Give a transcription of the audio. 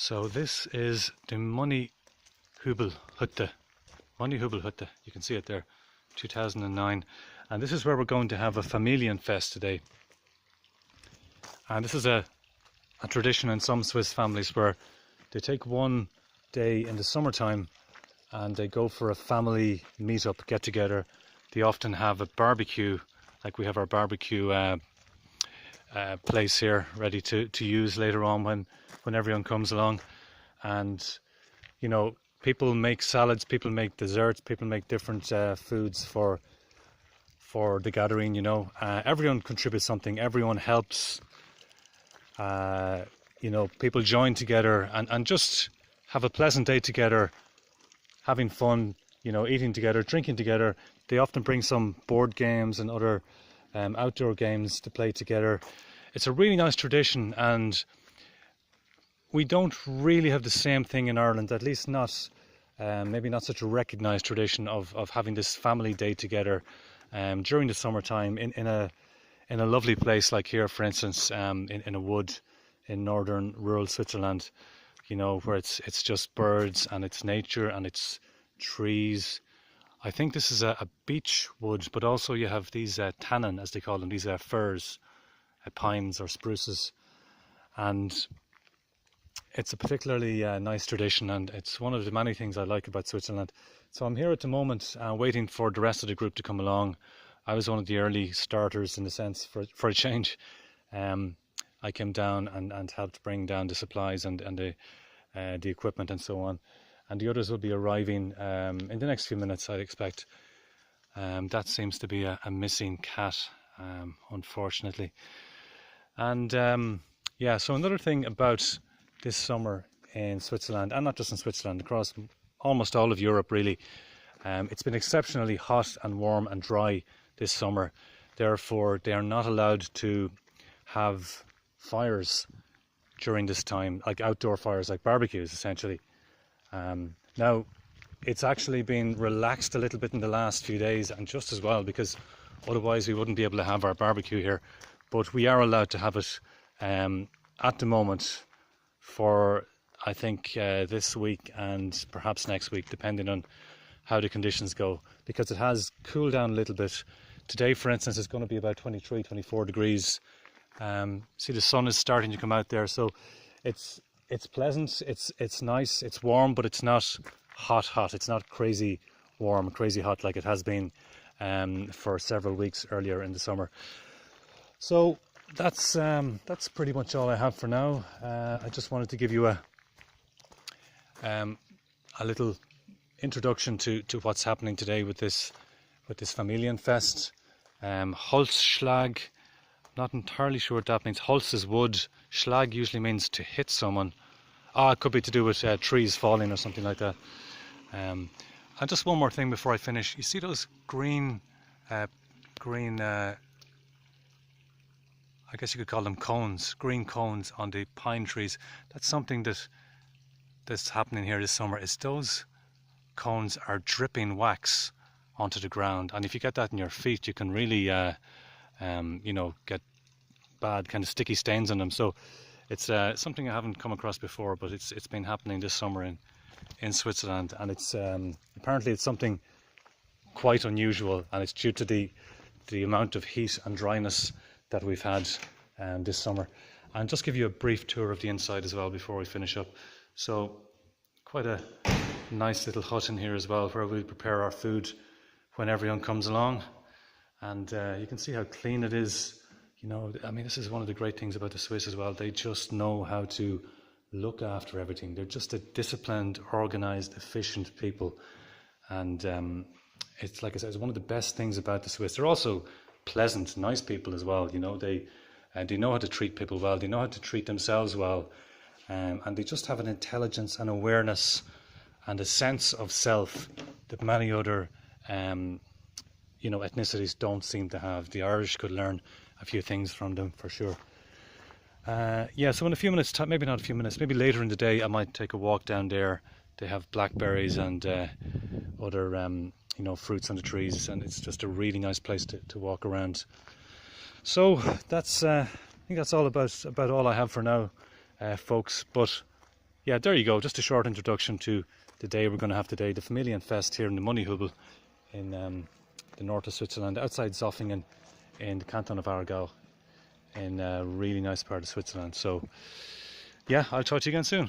So this is the MonihübelHutte. MonihübelHutte, you can see it there, 2009. And this is where we're going to have a Familienfest today. And this is a tradition in some Swiss families where they take one day in the summertime and they go for a family meet-up, get-together. They often have a barbecue, like we have our barbecue place here ready to use later on when everyone comes along. And you know, people make salads, people make desserts, people make different foods for the gathering. You know, everyone contributes something, everyone helps. You know, people join together and just have a pleasant day together, having fun, you know, eating together, drinking together. They often bring some board games and other outdoor games to play together. It's a really nice tradition, and we don't really have the same thing in Ireland, at least not, maybe not such a recognised tradition of having this family day together during the summertime in a lovely place like here, for instance, in a wood in northern rural Switzerland, you know, where it's just birds and it's nature and it's trees. I think this is a beech wood, but also you have these tannin, as they call them, these firs, pines or spruces, and it's a particularly nice tradition, and it's one of the many things I like about Switzerland. So I'm here at the moment waiting for the rest of the group to come along. I was one of the early starters in a sense for a change. I came down and helped bring down the supplies and the equipment and so on. And the others will be arriving in the next few minutes, I'd expect. That seems to be a missing cat, unfortunately. And yeah, so another thing about this summer in Switzerland, and not just in Switzerland, across almost all of Europe really, it's been exceptionally hot and warm and dry this summer. Therefore, they are not allowed to have fires during this time, like outdoor fires, like barbecues essentially. Now, it's actually been relaxed a little bit in the last few days, and just as well, because otherwise we wouldn't be able to have our barbecue here. But we are allowed to have it at the moment for, I think, this week and perhaps next week, depending on how the conditions go, because it has cooled down a little bit. Today, for instance, it's going to be about 23, 24 degrees. See, the sun is starting to come out there, so it's pleasant, it's nice, it's warm, but it's not hot. It's not crazy warm, crazy hot like it has been for several weeks earlier in the summer. So that's pretty much all I have for now. I just wanted to give you a little introduction to what's happening today with this Familienfest. Holzschlag, not entirely sure what that means. Holz is wood, Schlag usually means to hit someone. It could be to do with trees falling or something like that. And just one more thing before I finish. You see those green, I guess you could call them cones, green cones on the pine trees. That's something that's happening here this summer, is those cones are dripping wax onto the ground. And if you get that in your feet, you can really, you know, get bad kind of sticky stains on them. So it's something I haven't come across before, but it's been happening this summer in Switzerland, and it's apparently it's something quite unusual, and it's due to the amount of heat and dryness that we've had this summer. And just give you a brief tour of the inside as well before we finish up. So quite a nice little hut in here as well, where we prepare our food when everyone comes along. And you can see how clean it is. You know, I mean, this is one of the great things about the Swiss as well. They just know how to look after everything. They're just a disciplined, organised, efficient people. And it's, like I said, it's one of the best things about the Swiss. They're also pleasant, nice people as well. You know, they know how to treat people well. They know how to treat themselves well. And they just have an intelligence and awareness and a sense of self that many other you know, ethnicities don't seem to have. The Irish could learn a few things from them for sure. Yeah, so in a few minutes, maybe not a few minutes, maybe later in the day, I might take a walk down there. They have blackberries and other you know, fruits on the trees, and it's just a really nice place to walk around. So that's I think that's all about all I have for now, folks. But yeah, there you go. Just a short introduction to the day we're going to have today, the Familienfest here in the Monihübel in the north of Switzerland, outside Zofingen in the canton of Aargau, in a really nice part of Switzerland. So yeah, I'll talk to you again soon.